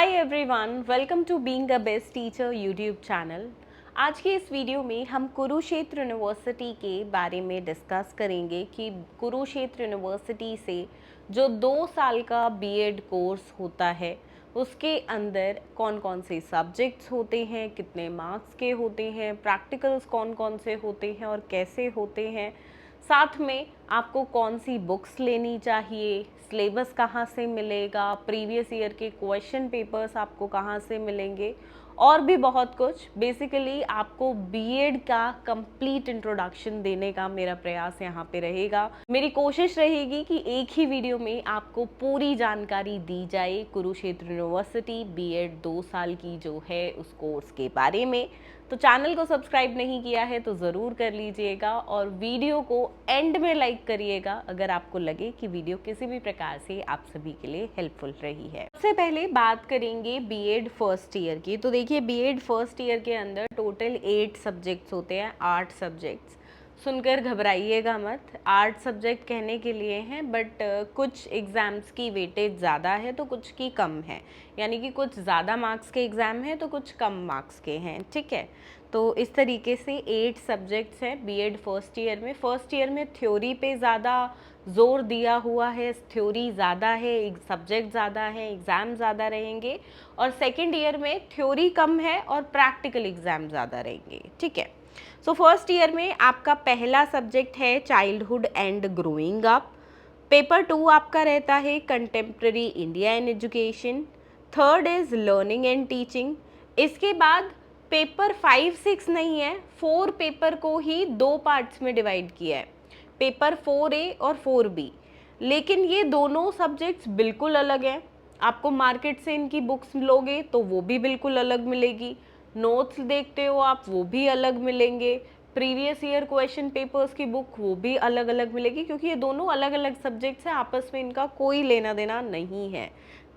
Hi everyone, welcome to being a best teacher YouTube channel. आज की इस video में हम कुरुक्षेत्र यूनिवर्सिटी के बारे में डिस्कस करेंगे कि कुरुक्षेत्र यूनिवर्सिटी से जो 2 साल का बीएड कोर्स होता है उसके अंदर कौन कौन से सब्जेक्ट्स होते हैं, कितने मार्क्स के होते हैं, प्रैक्टिकल्स कौन कौन से होते हैं और कैसे होते हैं, साथ में आपको कौन सी बुक्स लेनी चाहिए, सिलेबस कहाँ से मिलेगा, प्रीवियस ईयर के क्वेश्चन पेपर्स आपको कहाँ से मिलेंगे और भी बहुत कुछ। बेसिकली आपको बीएड का कंप्लीट इंट्रोडक्शन देने का मेरा प्रयास यहाँ पे रहेगा। मेरी कोशिश रहेगी कि एक ही वीडियो में आपको पूरी जानकारी दी जाए कुरुक्षेत्र यूनिवर्सिटी बीएड 2 साल की जो है उस कोर्स के बारे में। तो चैनल को सब्सक्राइब नहीं किया है तो ज़रूर कर लीजिएगा और वीडियो को एंड में लाइक करिएगा अगर आपको लगे कि वीडियो किसी भी प्रकार से आप सभी के लिए हेल्पफुल रही है। सबसे पहले बात करेंगे बीएड फर्स्ट ईयर की। तो देखिए, बीएड फर्स्ट ईयर के अंदर टोटल 8 सब्जेक्ट्स होते हैं, 8 सब्जेक्ट्स। सुनकर घबराइएगा मत, 8 सब्जेक्ट कहने के लिए हैं, बट कुछ एग्ज़ाम्स की वेटेज ज़्यादा है तो कुछ की कम है, यानी कि कुछ ज़्यादा मार्क्स के एग्ज़ाम हैं तो कुछ कम मार्क्स के हैं, ठीक है। तो इस तरीके से 8 सब्जेक्ट्स हैं बीएड फर्स्ट ईयर में। फर्स्ट ईयर में थ्योरी पे ज़्यादा जोर दिया हुआ है, थ्योरी ज़्यादा है, सब्जेक्ट ज़्यादा है, एग्ज़ाम ज़्यादा रहेंगे। और सेकेंड ईयर में थ्योरी कम है और प्रैक्टिकल एग्ज़ाम ज़्यादा रहेंगे, ठीक है। सो फर्स्ट ईयर में आपका पहला सब्जेक्ट है childhood and growing up. Paper 2 आपका रहता है contemporary India and education. Third is learning and teaching. इसके बाद पेपर 5, 6 नहीं है, 4 पेपर को ही 2 पार्ट्स में डिवाइड किया है, पेपर 4A और 4B। लेकिन ये दोनों सब्जेक्ट्स बिल्कुल अलग हैं। आपको मार्केट से इनकी बुक्स लोगे तो वो भी बिल्कुल अलग मिलेगी, नोट्स देखते हो आप वो भी अलग मिलेंगे, प्रीवियस ईयर क्वेश्चन पेपर्स की बुक वो भी अलग अलग मिलेगी, क्योंकि ये दोनों अलग अलग सब्जेक्ट्स हैं, आपस में इनका कोई लेना देना नहीं है,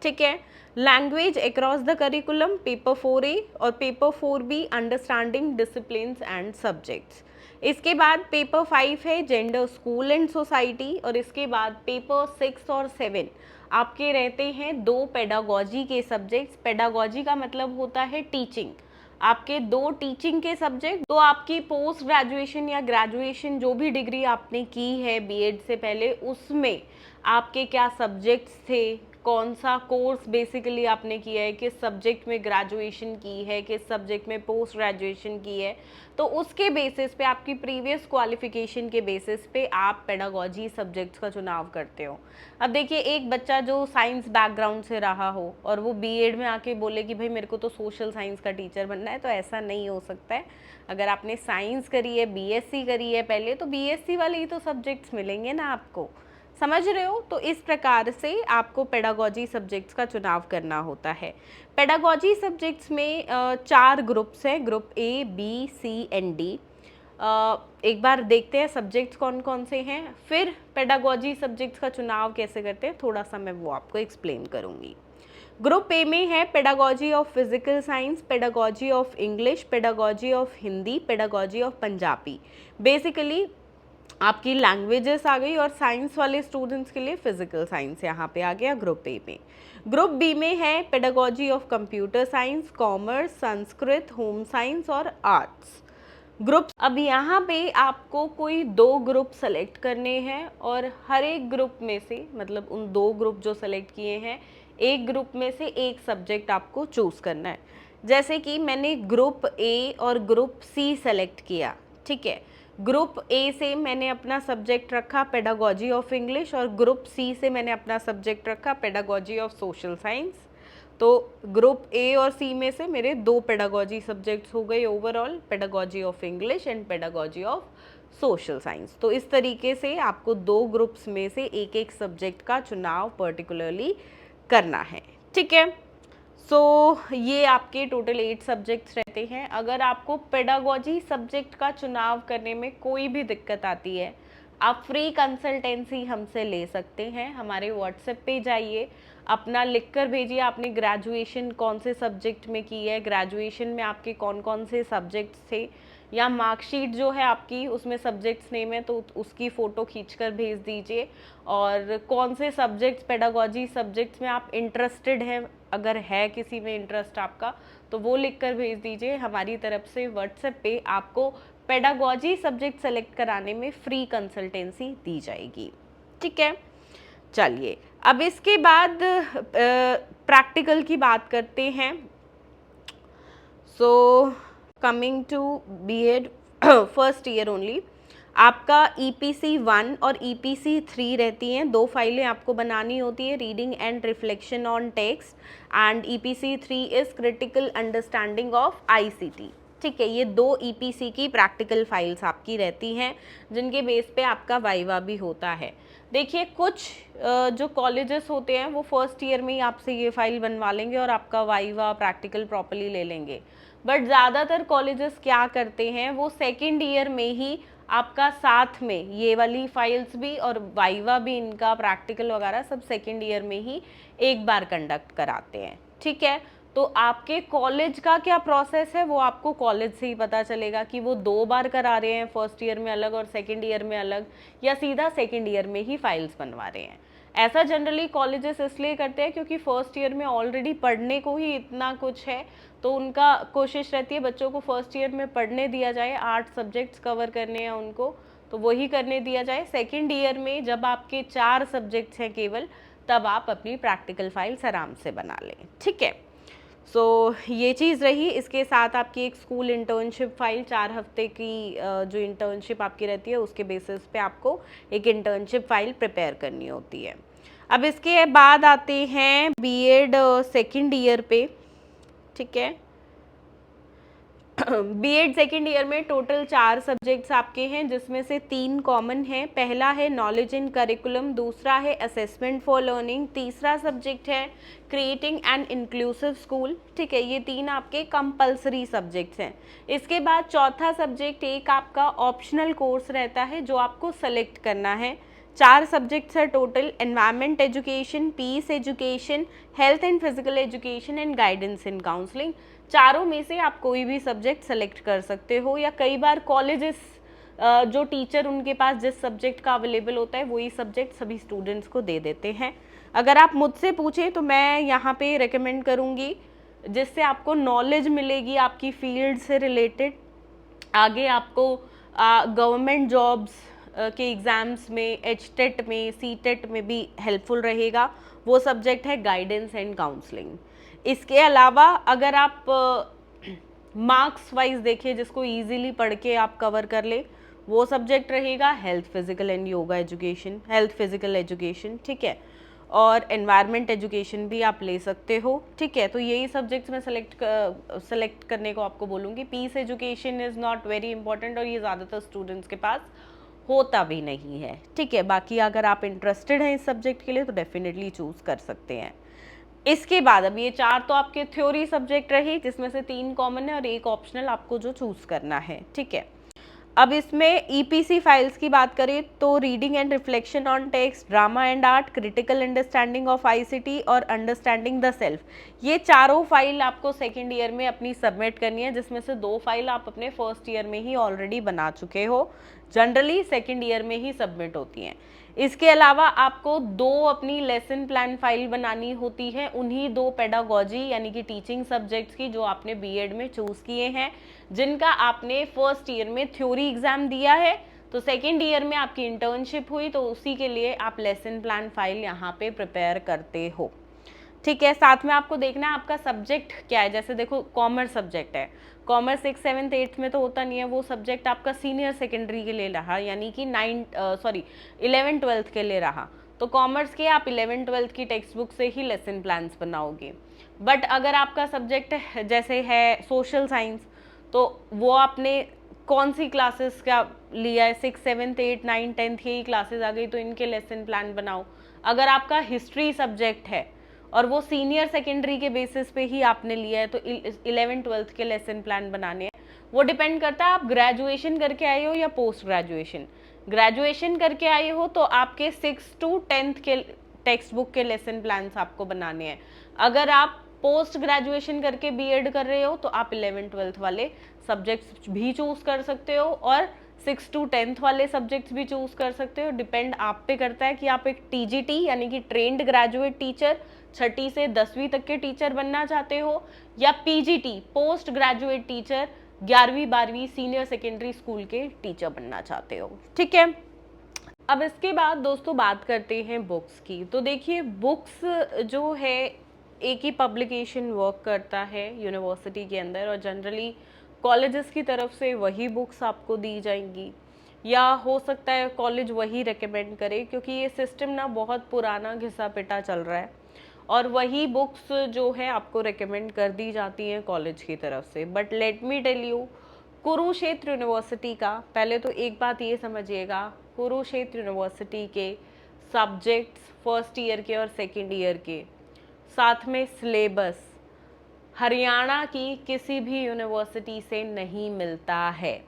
ठीक है। Language across the curriculum paper 4A और paper 4B understanding disciplines and subjects. इसके बाद पेपर 5 है जेंडर स्कूल एंड सोसाइटी और इसके बाद पेपर 6 और 7 आपके रहते हैं 2 पेडागोजी के सब्जेक्ट्स। पेडागोजी का मतलब होता है टीचिंग। आपके 2 टीचिंग के सब्जेक्ट। तो आपकी पोस्ट ग्रेजुएशन या ग्रेजुएशन जो भी डिग्री आपने की है बीएड से पहले, उसमें आपके क्या सब्जेक्ट्स थे, कौन सा कोर्स बेसिकली आपने किया है, किस सब्जेक्ट में ग्रेजुएशन की है, किस सब्जेक्ट में पोस्ट ग्रेजुएशन की है, तो उसके बेसिस पे आपकी प्रीवियस क्वालिफिकेशन के बेसिस पे आप पेडागोजी सब्जेक्ट्स का चुनाव करते हो। अब देखिए, एक बच्चा जो साइंस बैकग्राउंड से रहा हो और वो बीएड में आके बोले कि भाई मेरे को तो सोशल साइंस का टीचर बनना है, तो ऐसा नहीं हो सकता है। अगर आपने साइंस करी है, बीएससी करी है पहले, तो बीएससी वाले ही तो सब्जेक्ट्स मिलेंगे ना आपको, समझ रहे हो। तो इस प्रकार से आपको पेडागोजी सब्जेक्ट्स का चुनाव करना होता है। पेडागोजी सब्जेक्ट्स में 4 ग्रुप्स हैं, group A, B, C and D. एक बार देखते हैं सब्जेक्ट्स कौन कौन से हैं, फिर पेडागोजी सब्जेक्ट्स का चुनाव कैसे करते हैं थोड़ा सा मैं वो आपको एक्सप्लेन करूँगी। ग्रुप ए में है pedagogy of physical science, pedagogy of English, pedagogy of Hindi, pedagogy of Punjabi. Basically आपकी लैंग्वेजेस आ गई और साइंस वाले स्टूडेंट्स के लिए फिजिकल साइंस यहाँ पे आ गया ग्रुप ए में। ग्रुप बी में है pedagogy of computer science, commerce, Sanskrit, home science और आर्ट्स ग्रुप। अब यहाँ पे आपको कोई 2 ग्रुप सेलेक्ट करने हैं और हर एक ग्रुप में से, मतलब उन 2 ग्रुप जो सेलेक्ट किए हैं, एक ग्रुप में से एक सब्जेक्ट आपको चूज करना है। जैसे कि मैंने ग्रुप ए और ग्रुप सी सेलेक्ट किया, ठीक है। ग्रुप ए से मैंने अपना सब्जेक्ट रखा पेडागोजी ऑफ इंग्लिश और ग्रुप सी से मैंने अपना सब्जेक्ट रखा पेडागोजी ऑफ सोशल साइंस। तो ग्रुप ए और सी में से मेरे 2 पेडागोजी सब्जेक्ट्स हो गए overall, pedagogy of English and pedagogy of social science. तो इस तरीके से आपको 2 ग्रुप्स में से एक एक सब्जेक्ट का चुनाव पर्टिकुलरली करना है, ठीक है। सो ये आपके टोटल 8 सब्जेक्ट्स रहते हैं। अगर आपको पेडागोजी सब्जेक्ट का चुनाव करने में कोई भी दिक्कत आती है, आप फ्री कंसल्टेंसी हमसे ले सकते हैं। हमारे व्हाट्सएप पे जाइए, अपना लिख कर भेजिए आपने ग्रेजुएशन कौन से सब्जेक्ट में की है, ग्रेजुएशन में आपके कौन कौन से सब्जेक्ट्स थे, या मार्कशीट जो है आपकी उसमें सब्जेक्ट्स नेम है तो उसकी फ़ोटो खींचकर भेज दीजिए। और कौन से सब्जेक्ट्स पेडागोजी सब्जेक्ट्स में आप इंटरेस्टेड हैं अगर है किसी में इंटरेस्ट आपका तो वो लिख कर भेज दीजिए। हमारी तरफ से व्हाट्सएप पे आपको पेडागोजी सब्जेक्ट सेलेक्ट कराने में फ्री कंसल्टेंसी दी जाएगी। ठीक है, चलिए अब इसके बाद प्रैक्टिकल की बात करते हैं। So coming to BEd first year only, आपका EPC 1 और EPC 3 रहती हैं, 2 फाइलें आपको बनानी होती है, reading and reflection on text and EPC 3 is critical understanding of ICT। ठीक है, ये 2 EPC की प्रैक्टिकल फाइल्स आपकी रहती हैं जिनके बेस पे आपका वाइवा भी होता है। देखिए कुछ जो कॉलेजेस होते हैं वो फर्स्ट ईयर में ही आपसे ये फाइल बनवा लेंगे और आपका वाइवा प्रैक्टिकल प्रॉपर्ली ले लेंगे, बट ज़्यादातर कॉलेजेस क्या करते हैं वो सेकेंड ईयर में ही आपका साथ में ये वाली फाइल्स भी और वाइवा भी, इनका प्रैक्टिकल वगैरह सब सेकेंड ईयर में ही एक बार कंडक्ट कराते हैं। ठीक है, तो आपके कॉलेज का क्या प्रोसेस है वो आपको कॉलेज से ही पता चलेगा कि वो 2 बार करा रहे हैं, फर्स्ट ईयर में अलग और सेकेंड ईयर में अलग, या सीधा सेकेंड ईयर में ही फाइल्स बनवा रहे हैं। ऐसा जनरली कॉलेजेस इसलिए करते हैं क्योंकि फर्स्ट ईयर में ऑलरेडी पढ़ने को ही इतना कुछ है, तो उनका कोशिश रहती है बच्चों को फर्स्ट ईयर में पढ़ने दिया जाए, 8 सब्जेक्ट्स कवर करने हैं उनको, तो वही करने दिया जाए। सेकेंड ईयर में जब आपके 4 सब्जेक्ट्स हैं केवल, तब आप अपनी प्रैक्टिकल फाइल्स आराम से बना लें। ठीक है, सो ये चीज़ रही। इसके साथ आपकी एक स्कूल इंटर्नशिप फाइल, 4 हफ्ते की जो इंटर्नशिप आपकी रहती है उसके बेसिस पे आपको एक इंटर्नशिप फाइल प्रिपेयर करनी होती है। अब इसके बाद आते हैं बीएड सेकेंड ईयर पे। ठीक है, बीएड सेकेंड ईयर में टोटल 4 सब्जेक्ट्स आपके हैं जिसमें से 3 कॉमन हैं। पहला है नॉलेज इन करिकुलम, दूसरा है असेसमेंट फॉर लर्निंग, तीसरा सब्जेक्ट है क्रिएटिंग एन इंक्लूसिव स्कूल। ठीक है, ये 3 आपके कंपलसरी सब्जेक्ट्स हैं। इसके बाद चौथा सब्जेक्ट एक आपका ऑप्शनल कोर्स रहता है जो आपको सेलेक्ट करना है। 4 सब्जेक्ट्स है total, environment education, peace education, health and physical education and guidance in counselling. चारों में से आप कोई भी सब्जेक्ट सेलेक्ट कर सकते हो, या कई बार कॉलेजेस जो टीचर उनके पास जिस सब्जेक्ट का अवेलेबल होता है वही सब्जेक्ट सभी स्टूडेंट्स को दे देते हैं। अगर आप मुझसे पूछें तो मैं यहाँ पे रेकमेंड करूँगी, जिससे आपको नॉलेज मिलेगी आपकी फील्ड से रिलेटेड, आगे आपको गवर्नमेंट जॉब्स के एग्ज़ाम्स में, HTET में, CTET में भी हेल्पफुल रहेगा। वो सब्जेक्ट है गाइडेंस एंड काउंसलिंग। इसके अलावा अगर आप मार्क्स वाइज देखें जिसको इजीली पढ़ के आप कवर कर ले, वो सब्जेक्ट रहेगा health physical and yoga education, health physical education. ठीक है, और एनवायरनमेंट एजुकेशन भी आप ले सकते हो। ठीक है, तो यही सब्जेक्ट्स मैं सेलेक्ट करने को आपको बोलूँगी। Peace education is not very important और ये ज़्यादातर स्टूडेंट्स के पास होता भी नहीं है। ठीक है, बाकी अगर आप इंटरेस्टेड हैं इस सब्जेक्ट के लिए तो डेफिनेटली चूज़ कर सकते हैं। इसके बाद अब ये 4 तो आपके थ्योरी सब्जेक्ट रहे जिसमें से 3 कॉमन है और एक ऑप्शनल आपको जो चूज़ करना है। ठीक है, अब इसमें EPC फाइल्स की बात करें तो reading and reflection on text, drama and art, critical understanding of ICT और अंडरस्टैंडिंग द सेल्फ, ये चारों फाइल आपको सेकेंड ईयर में अपनी सबमिट करनी है, जिसमें से 2 फाइल आप अपने फर्स्ट ईयर में ही ऑलरेडी बना चुके हो, जनरली सेकेंड ईयर में ही सबमिट होती हैं। इसके अलावा आपको 2 अपनी लेसन प्लान फाइल बनानी होती है, उन्हीं 2 पेडागोजी यानी कि टीचिंग सब्जेक्ट्स की जो आपने बीएड में चूज किए हैं, जिनका आपने फर्स्ट ईयर में थ्योरी एग्जाम दिया है, तो सेकेंड ईयर में आपकी इंटर्नशिप हुई तो उसी के लिए आप लेसन प्लान फाइल यहाँ पे प्रिपेयर करते हो। ठीक है, साथ में आपको देखना है आपका सब्जेक्ट क्या है। जैसे देखो कॉमर्स सब्जेक्ट है, कॉमर्स 6th 7th 8th में तो होता नहीं है, वो सब्जेक्ट आपका सीनियर सेकेंडरी के लिए रहा, यानी कि 11th 12th के लिए रहा, तो कॉमर्स के आप 11th 12th की टेक्स्ट बुक से ही लेसन प्लान्स बनाओगे। बट अगर आपका सब्जेक्ट जैसे है सोशल साइंस, तो वो आपने कौन सी क्लासेस का लिया है, 6th 7th 8th 9th 10th यही क्लासेस आ गई तो इनके लेसन प्लान बनाओ। अगर आपका हिस्ट्री सब्जेक्ट है और वो सीनियर सेकेंडरी के बेसिस पे ही आपने लिया है तो 11th 12th के लेसन प्लान बनाने हैं। वो डिपेंड करता है आप ग्रेजुएशन करके आए हो या पोस्ट ग्रेजुएशन। ग्रेजुएशन करके आए हो तो आपके 6th to 10th के टेक्स्ट बुक के लेसन प्लान्स आपको बनाने हैं। अगर आप पोस्ट ग्रेजुएशन करके बीएड कर रहे हो तो आप 11th 12th वाले सब्जेक्ट्स भी चूज कर सकते हो और 6 to 10th वाले सब्जेक्ट्स भी चूज कर सकते हो, डिपेंड आप पे करता है कि आप एक टीजीटी यानी कि ट्रेंड ग्रेजुएट टीचर 6ठी से 10वीं तक के टीचर बनना चाहते हो, या पीजीटी पोस्ट ग्रेजुएट टीचर 11वीं 12वीं सीनियर सेकेंडरी स्कूल के टीचर बनना चाहते हो। ठीक है, अब इसके बाद दोस्तों बात करते हैं बुक्स की। तो देखिए बुक्स जो है एक ही पब्लिकेशन वर्क करता है यूनिवर्सिटी के अंदर, और जनरली कॉलेजेस की तरफ से वही बुक्स आपको दी जाएंगी, या हो सकता है कॉलेज वही रेकमेंड करे, क्योंकि ये सिस्टम ना बहुत पुराना घिसा पिटा चल रहा है, और वही बुक्स जो है आपको रेकमेंड कर दी जाती हैं कॉलेज की तरफ से। But let me tell you, Kurukshetra university का पहले तो एक बात ये समझिएगा, कुरुक्षेत्र यूनिवर्सिटी के सब्जेक्ट्स फर्स्ट ईयर के और सेकेंड ईयर के, साथ में सिलेबस हरियाणा की किसी भी यूनिवर्सिटी से नहीं मिलता है।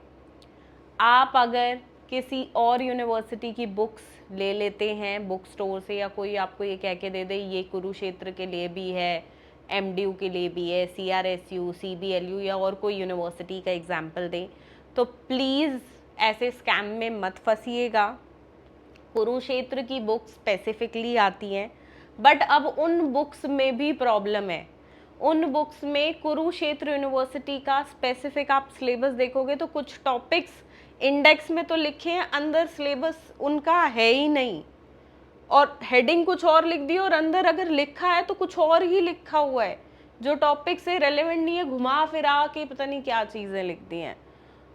आप अगर किसी और यूनिवर्सिटी की बुक्स ले लेते हैं बुक स्टोर से, या कोई आपको ये कह के दे दे ये कुरुक्षेत्र के लिए भी है, एमडीयू के लिए भी है, सीआरएसयू, सीबीएलयू या और कोई यूनिवर्सिटी का एग्जाम्पल दें, तो प्लीज़ ऐसे स्कैम में मत फंसिएगा। कुरुक्षेत्र की बुक्स स्पेसिफिकली आती हैं, बट अब उन बुक्स में भी प्रॉब्लम है। उन बुक्स में कुरुक्षेत्र यूनिवर्सिटी का स्पेसिफिक आप सिलेबस देखोगे तो कुछ टॉपिक्स इंडेक्स में तो लिखे हैं, अंदर सिलेबस उनका है ही नहीं, और हेडिंग कुछ और लिख दी और अंदर अगर लिखा है तो कुछ और ही लिखा हुआ है, जो टॉपिक से रेलेवेंट नहीं है, घुमा फिरा के पता नहीं क्या चीज़ें लिख दी हैं।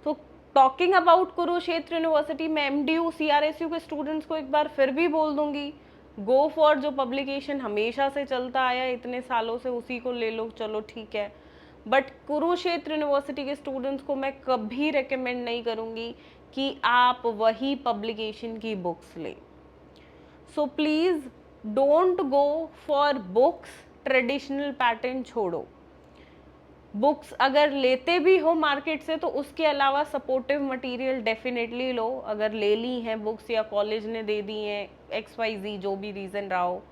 तो टॉकिंग अबाउट कुरुक्षेत्र यूनिवर्सिटी में एमडीयू सीआरएसयू के स्टूडेंट्स को एक बार फिर भी बोल दूंगी, गो फॉर जो पब्लिकेशन हमेशा से चलता आया इतने सालों से, उसी को ले लो, चलो ठीक है। बट कुरुक्षेत्र यूनिवर्सिटी के स्टूडेंट्स को मैं कभी रेकमेंड नहीं करूँगी कि आप वही पब्लिकेशन की बुक्स लें। So please don't go for books traditional pattern छोड़ो। बुक्स अगर लेते भी हो मार्केट से तो उसके अलावा सपोर्टिव मटेरियल डेफिनेटली लो, अगर ले ली हैं बुक्स या कॉलेज ने दे दी हैं XYZ जो भी रीज़न रहा हो,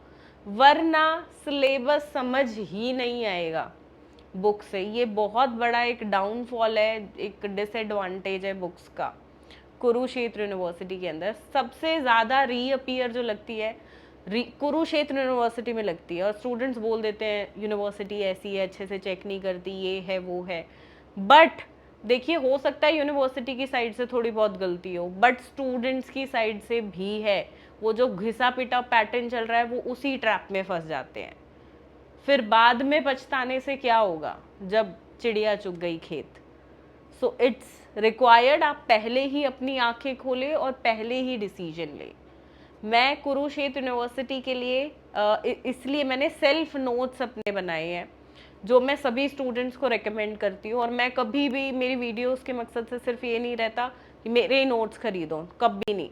वरना सिलेबस समझ ही नहीं आएगा बुक से। ये बहुत बड़ा एक डाउनफॉल है, एक डिसएडवांटेज है बुक्स का। कुरुक्षेत्र यूनिवर्सिटी के अंदर सबसे ज़्यादा रीअपीयर जो लगती है कुरुक्षेत्र यूनिवर्सिटी में लगती है, और स्टूडेंट्स बोल देते हैं यूनिवर्सिटी ऐसी है, अच्छे से चेक नहीं करती, ये है वो है। बट देखिए हो सकता है यूनिवर्सिटी की साइड से थोड़ी बहुत गलती हो, बट स्टूडेंट्स की साइड से भी है। वो जो घिसा पिटा पैटर्न चल रहा है वो उसी ट्रैप में फंस जाते हैं, फिर बाद में पछताने से क्या होगा जब चिड़िया चुग गई खेत। सो इट्स रिक्वायर्ड आप पहले ही अपनी आंखें खोले और पहले ही डिसीजन ले। मैं कुरुक्षेत्र यूनिवर्सिटी के लिए इसलिए मैंने सेल्फ नोट्स अपने बनाए हैं जो मैं सभी स्टूडेंट्स को रेकमेंड करती हूँ, और मैं कभी भी मेरी वीडियोस के मकसद से सिर्फ ये नहीं रहता कि मेरे ही नोट्स खरीदो, कभी नहीं।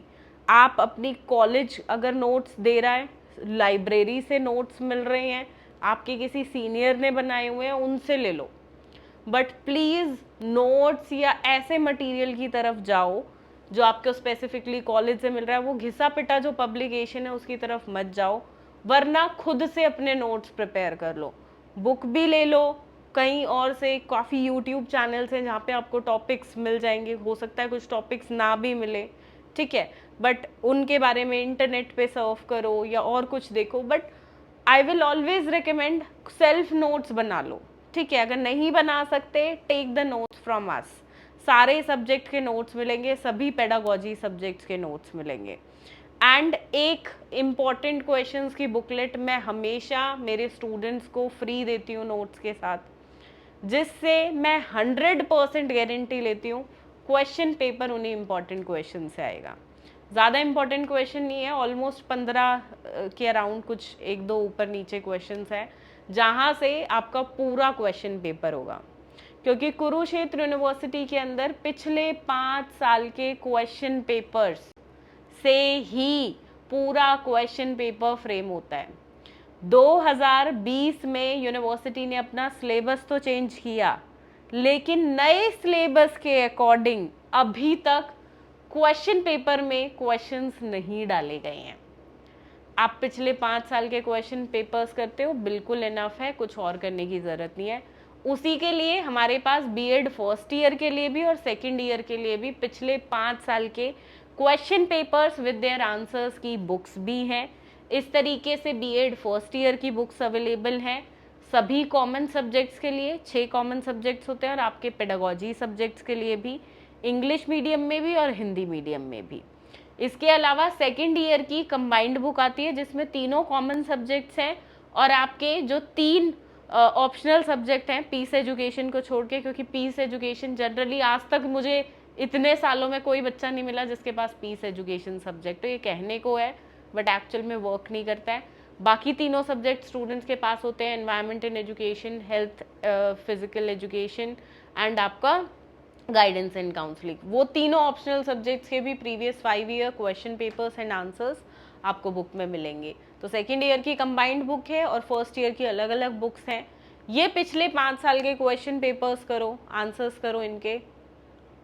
आप अपनी कॉलेज अगर नोट्स दे रहा है, लाइब्रेरी से नोट्स मिल रहे हैं, आपके किसी सीनियर ने बनाए हुए हैं, उनसे ले लो। बट प्लीज़ नोट्स या ऐसे मटेरियल की तरफ जाओ जो आपको स्पेसिफिकली कॉलेज से मिल रहा है, वो घिसा पिटा जो पब्लिकेशन है उसकी तरफ मत जाओ, वरना खुद से अपने नोट्स प्रिपेयर कर लो। बुक भी ले लो कहीं और से, काफ़ी यूट्यूब चैनल्स हैं जहाँ पे आपको टॉपिक्स मिल जाएंगे, हो सकता है कुछ टॉपिक्स ना भी मिले, ठीक है, बट उनके बारे में इंटरनेट पे सर्फ करो या और कुछ देखो। But I will always recommend self notes बना लो, ठीक है। अगर नहीं बना सकते, take the notes from us, सारे सब्जेक्ट के नोट्स मिलेंगे, सभी पेडागोजी सब्जेक्ट्स के नोट्स मिलेंगे। एंड एक इम्पॉर्टेंट क्वेश्चंस की बुकलेट मैं हमेशा मेरे स्टूडेंट्स को फ्री देती हूँ नोट्स के साथ, जिससे मैं 100% गारंटी लेती हूँ क्वेश्चन पेपर उन्हीं इम्पॉर्टेंट क्वेश्चन से आएगा। ज़्यादा इम्पॉर्टेंट क्वेश्चन नहीं है, ऑलमोस्ट 15 के अराउंड कुछ एक दो ऊपर नीचे क्वेश्चंस है जहाँ से आपका पूरा क्वेश्चन पेपर होगा, क्योंकि कुरुक्षेत्र यूनिवर्सिटी के अंदर पिछले 5 साल के क्वेश्चन पेपर्स से ही पूरा क्वेश्चन पेपर फ्रेम होता है। 2020 में यूनिवर्सिटी ने अपना सिलेबस तो चेंज किया, लेकिन नए सिलेबस के अकॉर्डिंग अभी तक क्वेश्चन पेपर में क्वेश्चंस नहीं डाले गए हैं। आप पिछले 5 साल के क्वेश्चन पेपर्स करते हो, बिल्कुल इनफ है, कुछ और करने की ज़रूरत नहीं है। उसी के लिए हमारे पास बीएड फर्स्ट ईयर के लिए भी और सेकंड ईयर के लिए भी पिछले 5 साल के question papers with their answers की बुक्स भी हैं। इस तरीके से बीएड फर्स्ट ईयर की बुक्स अवेलेबल हैं सभी कॉमन सब्जेक्ट्स के लिए। 6 कॉमन सब्जेक्ट्स होते हैं और आपके पेडागोजी सब्जेक्ट्स के लिए भी, इंग्लिश मीडियम में भी और हिंदी मीडियम में भी। इसके अलावा सेकेंड ईयर की कंबाइंड बुक आती है जिसमें तीनों कॉमन सब्जेक्ट्स हैं और आपके जो 3 ऑप्शनल सब्जेक्ट हैं पीस एजुकेशन को छोड़ के, क्योंकि पीस एजुकेशन जनरली आज तक मुझे इतने सालों में कोई बच्चा नहीं मिला जिसके पास पीस एजुकेशन सब्जेक्ट है। ये कहने को है बट एक्चुअल में वर्क नहीं करता है। बाकी तीनों सब्जेक्ट स्टूडेंट्स के पास होते हैं, environment and education, health physical education and आपका गाइडेंस एंड काउंसलिंग। वो तीनों ऑप्शनल सब्जेक्ट्स के भी previous 5 year question papers and answers आपको बुक में मिलेंगे। तो सेकेंड ईयर की कंबाइंड बुक है और फर्स्ट ईयर की अलग अलग बुक्स हैं। ये पिछले 5 साल के क्वेश्चन पेपर्स करो, आंसर्स करो इनके,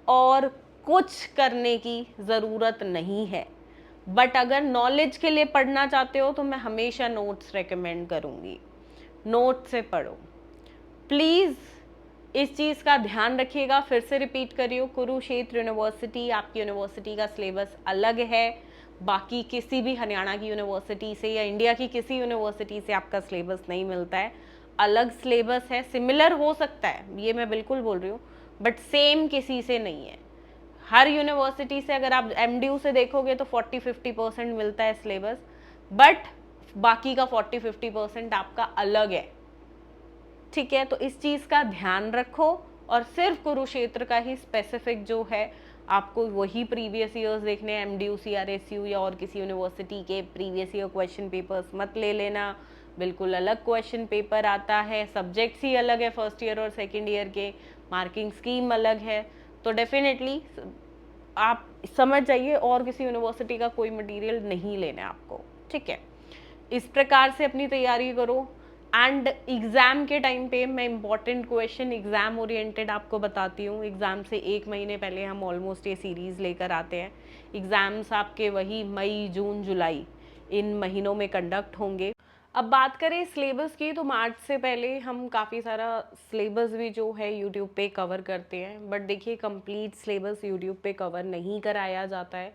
और कुछ करने की ज़रूरत नहीं है। बट अगर नॉलेज के लिए पढ़ना चाहते हो तो मैं हमेशा नोट्स रेकमेंड करूँगी, नोट से पढ़ो प्लीज़। इस चीज़ का ध्यान रखिएगा। फिर से रिपीट करियो, कुरुक्षेत्र यूनिवर्सिटी आपकी यूनिवर्सिटी का सिलेबस अलग है बाकी किसी भी हरियाणा की यूनिवर्सिटी से या इंडिया की किसी यूनिवर्सिटी से आपका सिलेबस नहीं मिलता है। अलग सिलेबस है, सिमिलर हो सकता है, ये मैं बिल्कुल बोल रही हूँ, बट सेम किसी से नहीं है। हर यूनिवर्सिटी से अगर आप एमडीयू से देखोगे तो 40-50% मिलता है सिलेबस, बट बाकी का 40-50% आपका अलग है। ठीक है, तो इस चीज़ का ध्यान रखो और सिर्फ कुरुक्षेत्र का ही स्पेसिफिक जो है आपको वही प्रीवियस ईयर्स देखने हैं। एमडीयू, सीआरएसयू या और किसी यूनिवर्सिटी के प्रीवियस ईयर क्वेश्चन पेपर्स मत ले लेना, बिल्कुल अलग क्वेश्चन पेपर आता है, सब्जेक्ट्स ही अलग है फर्स्ट ईयर और सेकेंड ईयर के, मार्किंग स्कीम अलग है। तो डेफिनेटली आप समझ जाइए और किसी यूनिवर्सिटी का कोई मटेरियल नहीं लेना है आपको। ठीक है, इस प्रकार से अपनी तैयारी करो। एंड एग्ज़ाम के टाइम पे मैं इंपॉर्टेंट क्वेश्चन एग्ज़ाम ओरिएंटेड आपको बताती हूँ। एग्ज़ाम से 1 महीने पहले हम ऑलमोस्ट ये सीरीज़ लेकर आते हैं। एग्ज़ाम्स आपके वही मई, जून, जुलाई इन महीनों में कंडक्ट होंगे। अब बात करें सिलेबस की तो मार्च से पहले हम काफ़ी सारा सिलेबस भी जो है यूट्यूब पे कवर करते हैं, बट देखिए कंप्लीट सिलेबस यूट्यूब पे कवर नहीं कराया जाता है।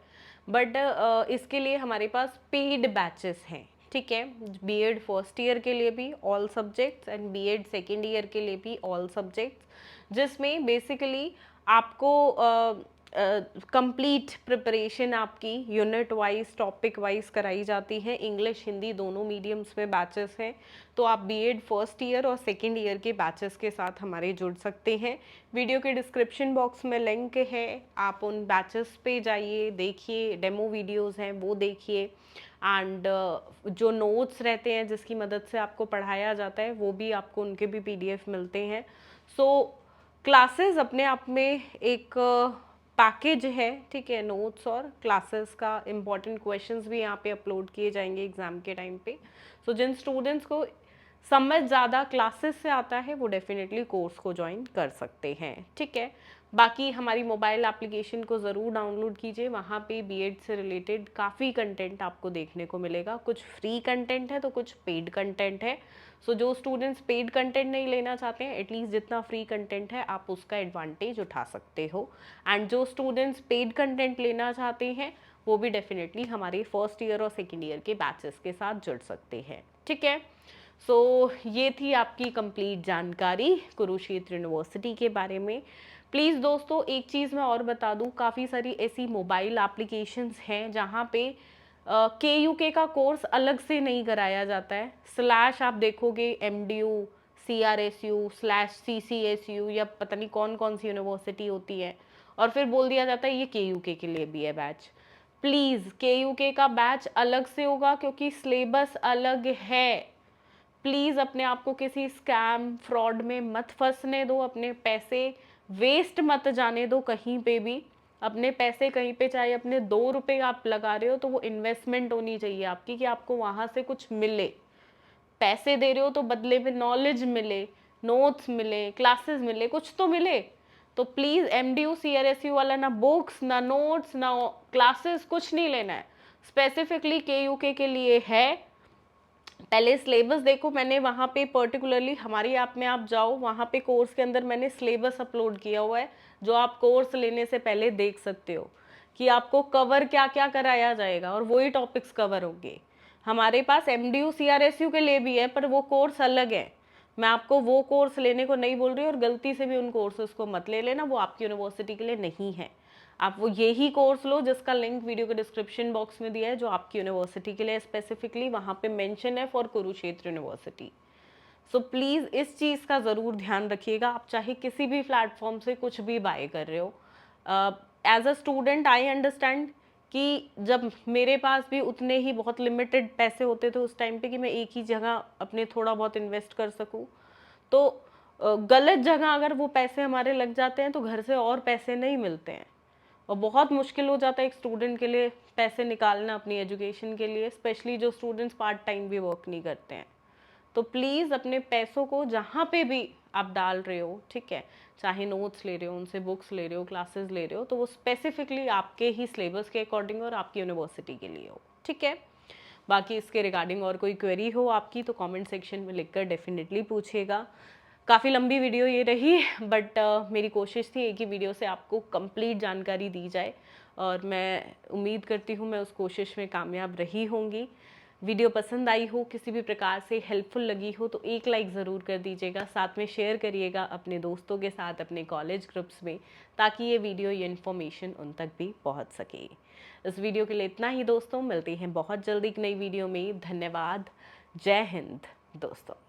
बट इसके लिए हमारे पास पेड बैचेस हैं। ठीक है, बीएड फर्स्ट ईयर के लिए भी all subjects and BEd second year के लिए भी ऑल सब्जेक्ट्स, जिसमें बेसिकली आपको कंप्लीट प्रिपरेशन आपकी यूनिट वाइज टॉपिक वाइज कराई जाती है। इंग्लिश हिंदी दोनों मीडियम्स में बैचेस हैं, तो आप बीएड फर्स्ट ईयर और सेकेंड ईयर के बैचेस के साथ हमारे जुड़ सकते हैं। वीडियो के डिस्क्रिप्शन बॉक्स में लिंक है, आप उन बैचेस पे जाइए, देखिए, डेमो वीडियोस हैं वो देखिए, एंड जो नोट्स रहते हैं जिसकी मदद से आपको पढ़ाया जाता है वो भी आपको उनके भी पीडीएफ मिलते हैं। सो क्लासेस अपने आप में एक पैकेज है। ठीक है, नोट्स और क्लासेस का इम्पॉर्टेंट क्वेश्चंस भी यहाँ पे अपलोड किए जाएंगे एग्जाम के टाइम पे। सो जिन स्टूडेंट्स को समझ ज़्यादा क्लासेस से आता है वो डेफिनेटली कोर्स को ज्वाइन कर सकते हैं। ठीक है, बाकी हमारी मोबाइल एप्लीकेशन को ज़रूर डाउनलोड कीजिए, वहाँ पे बीएड से रिलेटेड काफ़ी कंटेंट आपको देखने को मिलेगा। कुछ फ्री कंटेंट है तो कुछ पेड कंटेंट है। सो जो स्टूडेंट्स पेड कंटेंट नहीं लेना चाहते हैं, एटलीस्ट जितना फ्री कंटेंट है आप उसका एडवांटेज उठा सकते हो। एंड जो स्टूडेंट्स पेड कंटेंट लेना चाहते हैं वो भी डेफिनेटली हमारे फर्स्ट ईयर और सेकेंड ईयर के बैचेस के साथ जुड़ सकते हैं। ठीक है, सो ये थी आपकी कंप्लीट जानकारी कुरुक्षेत्र यूनिवर्सिटी के बारे में। प्लीज़ दोस्तों एक चीज़ मैं और बता दूं, काफ़ी सारी ऐसी मोबाइल एप्लीकेशंस हैं जहाँ पे के का कोर्स अलग से नहीं कराया जाता है। स्लैश आप देखोगे एमडीयू, सीआरएसयू स्लैश सीसीएसयू या पता नहीं कौन कौन सी यूनिवर्सिटी होती है, और फिर बोल दिया जाता है ये के लिए भी है बैच। प्लीज़ के का बैच अलग से होगा क्योंकि सिलेबस अलग है। प्लीज़ अपने आप को किसी स्कैम फ्रॉड में मत फंसने दो, अपने पैसे वेस्ट मत जाने दो कहीं पे भी। अपने पैसे कहीं पे चाहे अपने 2 रुपए आप लगा रहे हो तो वो इन्वेस्टमेंट होनी चाहिए आपकी कि आपको वहाँ से कुछ मिले। पैसे दे रहे हो तो बदले में नॉलेज मिले, नोट्स मिले, क्लासेस मिले, कुछ तो मिले। तो प्लीज़ एमडीयू सीआरएसयू वाला ना बुक्स ना नोट्स ना क्लासेस कुछ नहीं लेना है। स्पेसिफिकली के लिए है पहले सिलेबस देखो, मैंने वहाँ पे पर्टिकुलरली हमारी ऐप में आप जाओ, वहाँ पे कोर्स के अंदर मैंने सिलेबस अपलोड किया हुआ है, जो आप कोर्स लेने से पहले देख सकते हो कि आपको कवर क्या क्या कराया जाएगा, और वही टॉपिक्स कवर होंगे। हमारे पास MDU CRSU के लिए भी है, पर वो कोर्स अलग है। मैं आपको वो कोर्स लेने को नहीं बोल रही, और गलती से भी उन कोर्सेज को मत ले लेना, वो आपकी यूनिवर्सिटी के लिए नहीं है। आप वो यही कोर्स लो जिसका लिंक वीडियो के डिस्क्रिप्शन बॉक्स में दिया है, जो आपकी यूनिवर्सिटी के लिए स्पेसिफिकली वहाँ पे मेंशन है for Kurukshetra university. So please इस चीज़ का ज़रूर ध्यान रखिएगा, आप चाहे किसी भी प्लेटफॉर्म से कुछ भी बाय कर रहे हो। As a student I understand कि जब मेरे पास भी उतने ही बहुत लिमिटेड पैसे होते थे उस टाइम पे कि मैं एक ही जगह अपने थोड़ा बहुत इन्वेस्ट कर सकूं, तो गलत जगह अगर वो पैसे हमारे लग जाते हैं तो घर से और पैसे नहीं मिलते हैं, और बहुत मुश्किल हो जाता है एक स्टूडेंट के लिए पैसे निकालना अपनी एजुकेशन के लिए, स्पेशली जो स्टूडेंट्स पार्ट टाइम भी वर्क नहीं करते हैं। तो प्लीज़ अपने पैसों को जहाँ पे भी आप डाल रहे हो, ठीक है, चाहे नोट्स ले रहे हो, उनसे बुक्स ले रहे हो, क्लासेस ले रहे हो, तो वो स्पेसिफिकली आपके ही सिलेबस के अकॉर्डिंग और आपकी यूनिवर्सिटी के लिए हो, ठीक है। बाकी इसके रिगार्डिंग और कोई क्वेरी हो आपकी तो कमेंट सेक्शन में लिखकर डेफिनेटली पूछिएगा। काफ़ी लंबी वीडियो ये रही, बट मेरी कोशिश थी एक ही वीडियो से आपको कंप्लीट जानकारी दी जाए, और मैं उम्मीद करती हूँ मैं उस कोशिश में कामयाब रही होंगी। वीडियो पसंद आई हो, किसी भी प्रकार से हेल्पफुल लगी हो, तो एक लाइक ज़रूर कर दीजिएगा, साथ में शेयर करिएगा अपने दोस्तों के साथ, अपने कॉलेज ग्रुप्स में, ताकि ये वीडियो, ये इन्फॉर्मेशन उन तक भी पहुंच सके। इस वीडियो के लिए इतना ही दोस्तों, मिलते हैं बहुत जल्दी एक नई वीडियो में। धन्यवाद। जय हिंद दोस्तों।